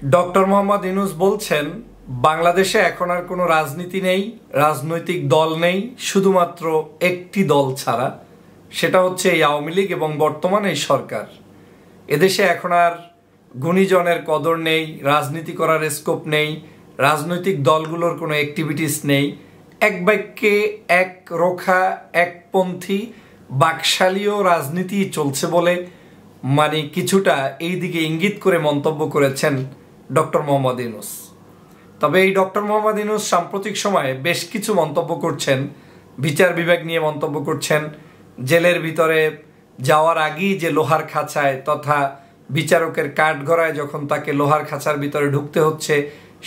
Doctor Mohammad Yunus বলছেন বাংলাদেশে এখন আর কোনো রাজনীতি নেই, রাজনৈতিক দল নেই, শুধুমাত্র একটি দল ছাড়া, সেটা হচ্ছে এই আওয়ামী লীগ এবং বর্তমান এই সরকার। এদেশে এখন আর গুণীজনের কদর নেই, রাজনীতি করার স্কোপ নেই, রাজনৈতিক দলগুলোর কোনো অ্যাক্টিভিটিস নেই। এক বাক্যে এক রোখা একপন্থী বাকশালীয় রাজনীতি চলছে বলে কিছুটা এই দিকে ইঙ্গিত করে মন্তব্য করেছেন ডক্টর মোহাম্মদ ইউনূস। তবে এই ডক্টর মোহাম্মদ ইউনূস সাম্প্রতিক সময়ে বেশ কিছু মন্তব্য করছেন, বিচার বিভাগ নিয়ে মন্তব্য করছেন, জেলের ভিতরে যাওয়ার আগেই যে লোহার খাঁচায় তথা বিচারকের কাঠগড়ায় যখন তাকে লোহার খাঁচার ভিতরে ঢুকতে হচ্ছে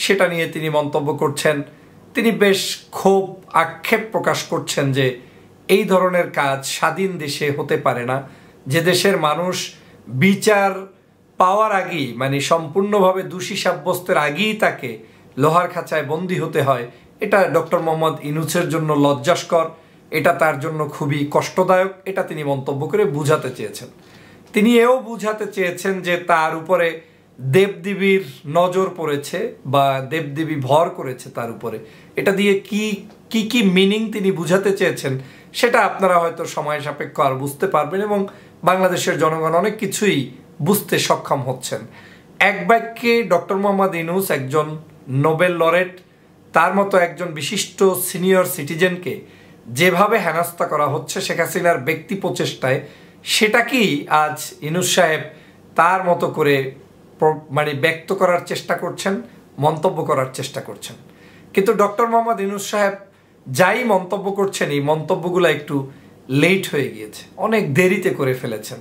সেটা নিয়ে তিনি মন্তব্য করছেন। তিনি বেশ ক্ষোভ আক্ষেপ প্রকাশ করছেন যে এই ধরনের কাজ স্বাধীন দেশে হতে পারে না, যে দেশের মানুষ বিচার পাওয়ার আগেই সম্পূর্ণভাবে দোষী সাব্যস্তের আগেই তাকে লোহার খাঁচায় বন্দী হতে হয়। এটা ডক্টর মোহাম্মদ ইউনূসের জন্য লজ্জাস্কর, এটা তার জন্য খুবই কষ্টদায়ক, এটা তিনি মন্তব্য করে বুঝাতে চেয়েছেন। তিনি এও বুঝাতে চেয়েছেন যে তার উপরে দেবদেবীর নজর পড়েছে বা দেবদেবী ভর করেছে তার উপরে। এটা দিয়ে কি কি মিনিং তিনি বুঝাতে চেয়েছেন সেটা আপনারা হয়তো সময় সাপেক্ষ আর বুঝতে পারবেন এবং বাংলাদেশের জনগণ অনেক কিছুই বুঝতে সক্ষম হচ্ছেন। এক বাক্যে ডক্টর মোহাম্মদ ইউনূস একজন নোবেল লরেট, তার মতো একজন বিশিষ্ট সিনিয়র সিটিজেনকে যেভাবে হেনস্থা করা হচ্ছে শেখ হাসিনার ব্যক্তি প্রচেষ্টায়, সেটাকেই আজ ইউনূস সাহেব তার মতো করে ব্যক্ত করার চেষ্টা করছেন, মন্তব্য করার চেষ্টা করছেন। কিন্তু ডক্টর মোহাম্মদ ইউনূস সাহেব যাই মন্তব্য করছেন, এই মন্তব্যগুলো একটু লেট হয়ে গিয়েছে, অনেক দেরিতে করে ফেলেছেন।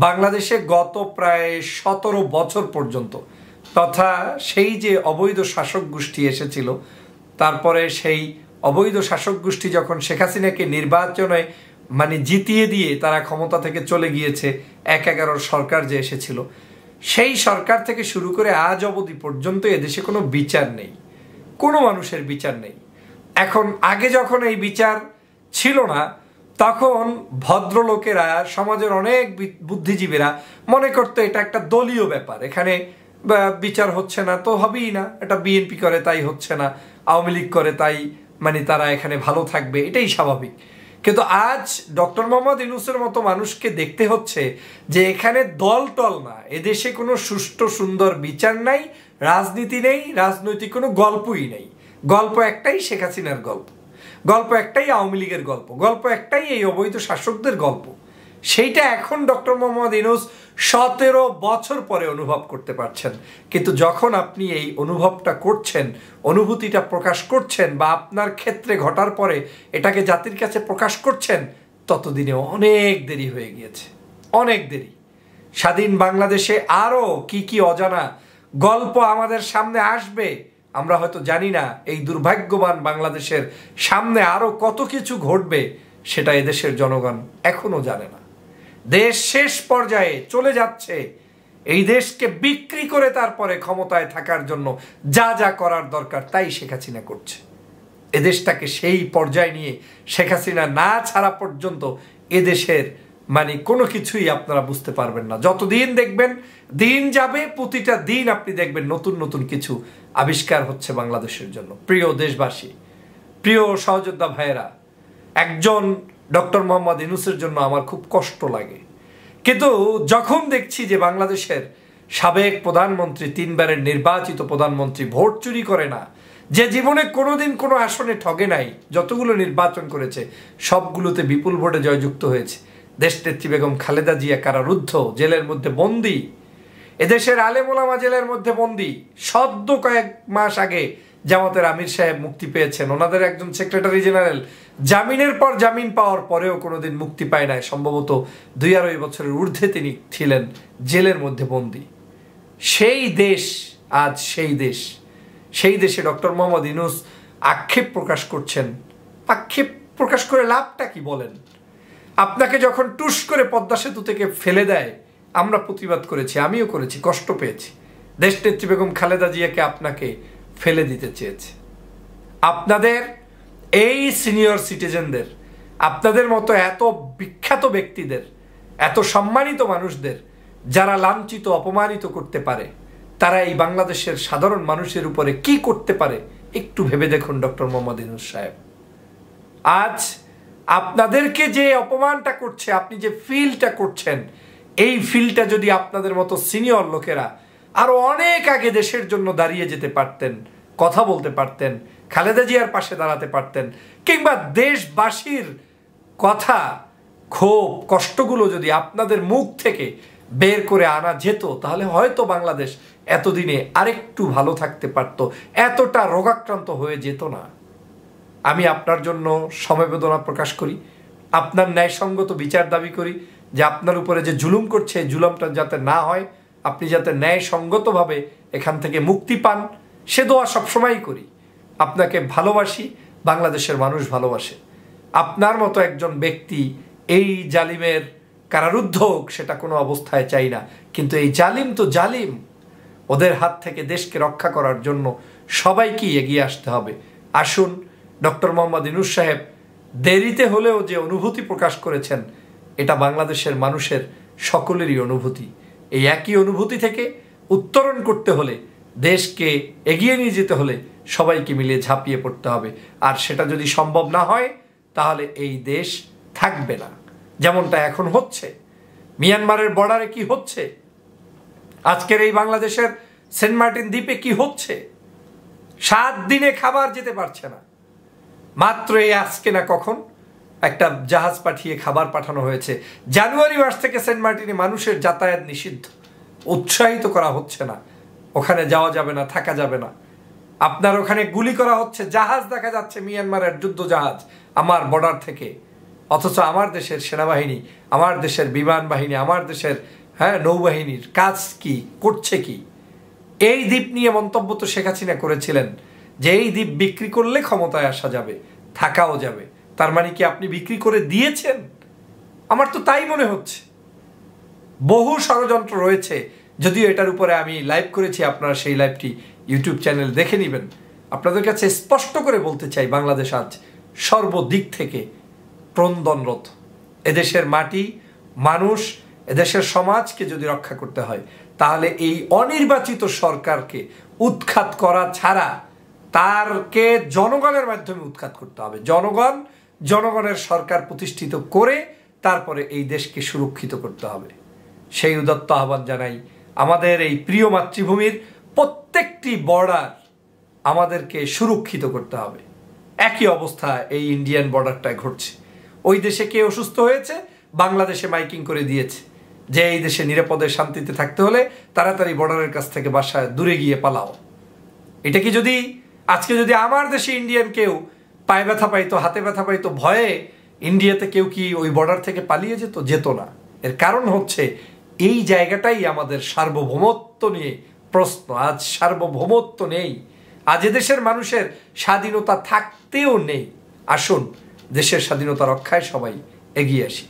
বাংলাদেশে গত প্রায় 17 বছর পর্যন্ত তথা সেই যে অবৈধ শাসক গোষ্ঠী এসেছিল, তারপরে সেই অবৈধ শাসক গোষ্ঠী যখন শেখ হাসিনাকে নির্বাচনে জিতিয়ে দিয়ে তারা ক্ষমতা থেকে চলে গিয়েছে, 1/11 সরকার যে এসেছিল, সেই সরকার থেকে শুরু করে আজ অবধি পর্যন্ত এদেশে কোনো বিচার নেই, কোনো মানুষের বিচার নেই। এখন আগে যখন এই বিচার ছিল না তখন ভদ্রলোকেরা, সমাজের অনেক বুদ্ধিজীবীরা মনে করতো এটা একটা দলীয় ব্যাপার, এখানে বিচার হচ্ছে না তো হবেই না, এটা বিএনপি করে তাই হচ্ছে না, আওয়ামী লীগ করে তাই তারা এখানে ভালো থাকবে, এটাই স্বাভাবিক। কিন্তু আজ ডক্টর মোহাম্মদ ইউনূসের মতো মানুষকে দেখতে হচ্ছে যে এখানে দল টল না, এদেশে কোনো সুষ্ঠু সুন্দর বিচার নাই, রাজনীতি নেই, রাজনৈতিক কোনো গল্পই নেই। গল্প একটাই, শেখ হাসিনার গল্প, গল্প একটাই আওয়ামী লীগের গল্প, গল্প একটাই এই অবৈধ শাসকদের গল্প। সেইটা এখন ডক্টর মোহাম্মদ ইউনূস 17 বছর পরে অনুভব করতে পারছেন। কিন্তু যখন আপনি এই অনুভবটা করছেন, অনুভূতিটা প্রকাশ করছেন বা আপনার ক্ষেত্রে ঘটার পরে এটাকে জাতির কাছে প্রকাশ করছেন, ততদিনে অনেক দেরি হয়ে গিয়েছে, অনেক দেরি। স্বাধীন বাংলাদেশে আরও কি কি অজানা গল্প আমাদের সামনে আসবে আমরা হয়তো জানি না। এই দুর্ভাগ্যবান বাংলাদেশের সামনে আরো কত কিছু ঘটবে সেটা এদেশের জনগণ এখনো জানে না। দেশ শেষ পর্যায়ে চলে যাচ্ছে, এই দেশকে বিক্রি করে তারপরে ক্ষমতায় থাকার জন্য যা যা করার দরকার তাই শেখ হাসিনা করছে। এদেশটাকে সেই পর্যায়ে নিয়ে শেখ হাসিনা না ছাড়া পর্যন্ত এদেশের কোনো কিছুই আপনারা বুঝতে পারবেন না। যতদিন দেখবেন দিন যাবে, প্রতিটা দিন আপনি দেখবেন নতুন নতুন কিছু আবিষ্কার হচ্ছে বাংলাদেশের জন্য। প্রিয় দেশবাসী, প্রিয় সহযোদ্ধা ভাইয়েরা, একজন ডক্টর মোহাম্মদ ইউনূসের জন্য আমার খুব কষ্ট লাগে, কিন্তু যখন দেখছি যে বাংলাদেশের সাবেক প্রধানমন্ত্রী, 3 বারের নির্বাচিত প্রধানমন্ত্রী ভোট চুরি করে না, যে জীবনে কোনোদিন কোনো আসনে ঠগে নাই, যতগুলো নির্বাচন করেছে সবগুলোতে বিপুল ভোটে জয়যুক্ত হয়েছে, দেশনেত্রী বেগম খালেদা জিয়া কারারুদ্ধ, জেলের মধ্যে বন্দী, এদেশের আলেম ওলামা জেলের মধ্যে বন্দী, সদ্য কয়েক মাস আগে জামাতের আমির সাহেব মুক্তি পেয়েছেন, ওনাদের একজন সেক্রেটারি জেনারেল জামিনের পর জামিন পাওয়ার পরেও কোনোদিন মুক্তি পায় নাই, সম্ভবত 2-2.5 বছরের ঊর্ধ্বে তিনি ছিলেন জেলের মধ্যে বন্দী। সেই দেশ আজ সেই দেশে ডক্টর মোহাম্মদ ইউনূস আক্ষেপ প্রকাশ করছেন। আক্ষেপ প্রকাশ করে লাভটা কি বলেন? আপনাকে যখন টুস করে পদ্মা সেতু থেকে ফেলে দেয়, আমরা প্রতিবাদ করেছি, আমিও করেছি, কষ্ট পেয়েছি। দেশনেত্রী বেগম খালেদা জিয়াকে আপনাকে ফেলে দিতে চেয়েছে। আপনাদের এই সিনিয়র সিটিজেনদের, আপনাদের মতো এত বিখ্যাত ব্যক্তিদের, এত সম্মানিত মানুষদের যারা লাঞ্ছিত অপমানিত করতে পারে, তারা এই বাংলাদেশের সাধারণ মানুষের উপরে কি করতে পারে একটু ভেবে দেখুন ডক্টর মোহাম্মদ ইউনূস সাহেব। আজ আপনাদেরকে যে অপমানটা করছে, আপনি যে ফিলটা করছেন, এই ফিলটা যদি আপনাদের মতো সিনিয়র লোকেরা আরো অনেক আগে দেশের জন্য দাঁড়িয়ে যেতে পারতেন, কথা বলতে পারতেন, খালেদা জিয়ার পাশে দাঁড়াতে পারতেন, কিংবা দেশবাসীর কথা, ক্ষোভ, কষ্টগুলো যদি আপনাদের মুখ থেকে বের করে আনা যেত, তাহলে হয়তো বাংলাদেশ এতদিনে আরেকটু ভালো থাকতে পারত, এতটা রোগাক্রান্ত হয়ে যেত না। আমি আপনার জন্য সমবেদনা প্রকাশ করি, আপনার ন্যায়সঙ্গত বিচার দাবি করি, যে আপনার উপরে যে জুলুম করছে এই জুলুমটা যাতে না হয়, আপনি যাতে ন্যায়সঙ্গতভাবে এখান থেকে মুক্তি পান, সে দোয়া সবসময়ই করি। আপনাকে ভালোবাসি, বাংলাদেশের মানুষ ভালোবাসে। আপনার মতো একজন ব্যক্তি এই জালিমের কারারুদ্ধ হোক, সেটা কোনো অবস্থায় চাই না, কিন্তু এই জালিম তো জালিম, ওদের হাত থেকে দেশকে রক্ষা করার জন্য সবাইকে এগিয়ে আসতে হবে। আসুন, ডক্টর মোহাম্মদ ইউনূস সাহেব দেরিতে হলেও যে অনুভূতি প্রকাশ করেছেন, এটা বাংলাদেশের মানুষের সকলেরই অনুভূতি। এই একই অনুভূতি থেকে উত্তরণ করতে হলে, দেশকে এগিয়ে নিয়ে যেতে হলে সবাইকে মিলে ঝাঁপিয়ে পড়তে হবে। আর সেটা যদি সম্ভব না হয়, তাহলে এই দেশ থাকবে না। যেমনটা এখন হচ্ছে, মিয়ানমারের বর্ডারে কি হচ্ছে, আজকের এই বাংলাদেশের সেন্ট মার্টিন দ্বীপে কি হচ্ছে, 7 দিনে খাবার যেতে পারছে না। মাত্র এই আজকে না কখন একটা জাহাজ পাঠিয়ে খাবার পাঠানো হয়েছে। জানুয়ারি মাস থেকে সেন্ট মার্টিনে মানুষের যাতায়াত নিষিদ্ধ, উৎসাহিত করা হচ্ছে না, ওখানে যাওয়া যাবে না, থাকা যাবে না। আপনার ওখানে গুলি করা হচ্ছে, জাহাজ দেখা যাচ্ছে মিয়ানমারের যুদ্ধ জাহাজ আমার বর্ডার থেকে, অথচ আমার দেশের সেনাবাহিনী, আমার দেশের বিমান বাহিনী, আমার দেশের নৌবাহিনীর কাজ কি করছে কি? এই দ্বীপ নিয়ে মন্তব্য তো শেখ হাসিনা করেছিলেন যে এই দ্বীপ বিক্রি করলে ক্ষমতায় আসা যাবে, থাকাও যাবে। তার মানে কি আপনি বিক্রি করে দিয়েছেন? আমার তো তাই মনে হচ্ছে। বহু ষড়যন্ত্র রয়েছে, যদিও এটার উপরে আমি লাইভ করেছি, আপনারা সেই লাইভটি ইউটিউব চ্যানেল দেখে নেবেন। আপনাদের কাছে স্পষ্ট করে বলতে চাই, বাংলাদেশ আজ সর্বদিক থেকে ক্রন্দনরত। এদেশের মাটি, মানুষ, এদেশের সমাজকে যদি রক্ষা করতে হয়, তাহলে এই অনির্বাচিত সরকারকে উৎখাত করা ছাড়া তারকে জনগণের মাধ্যমে উৎখাত করতে হবে। জনগণের সরকার প্রতিষ্ঠিত করে তারপরে এই দেশকে সুরক্ষিত করতে হবে। সেই উদাত্ত আহ্বান জানাই। আমাদের এই প্রিয় মাতৃভূমির প্রত্যেকটি বর্ডার আমাদেরকে সুরক্ষিত করতে হবে। একই অবস্থা এই ইন্ডিয়ান বর্ডারটায় ঘটছে। ওই দেশে কে অসুস্থ হয়েছে, বাংলাদেশে মাইকিং করে দিয়েছে যে এই দেশে নিরাপদে শান্তিতে থাকতে হলে তাড়াতাড়ি বর্ডারের কাছ থেকে বাসায় দূরে গিয়ে পালাও। এটা কি যদি আজকে যদি আমার দেশে ইন্ডিয়ান কেউ পায়ে ব্যথা পাইতো, হাতে ব্যথা পাইতো, ভয়ে ইন্ডিয়াতে কেউ কি ওই বর্ডার থেকে পালিয়ে যেত না। এর কারণ হচ্ছে এই জায়গাটাই আমাদের সার্বভৌমত্ব নিয়ে প্রশ্ন। আজ সার্বভৌমত্ব নেই, আজ এদেশের মানুষের স্বাধীনতা থাকতেও নেই। আসুন, দেশের স্বাধীনতা রক্ষায় সবাই এগিয়ে আসি।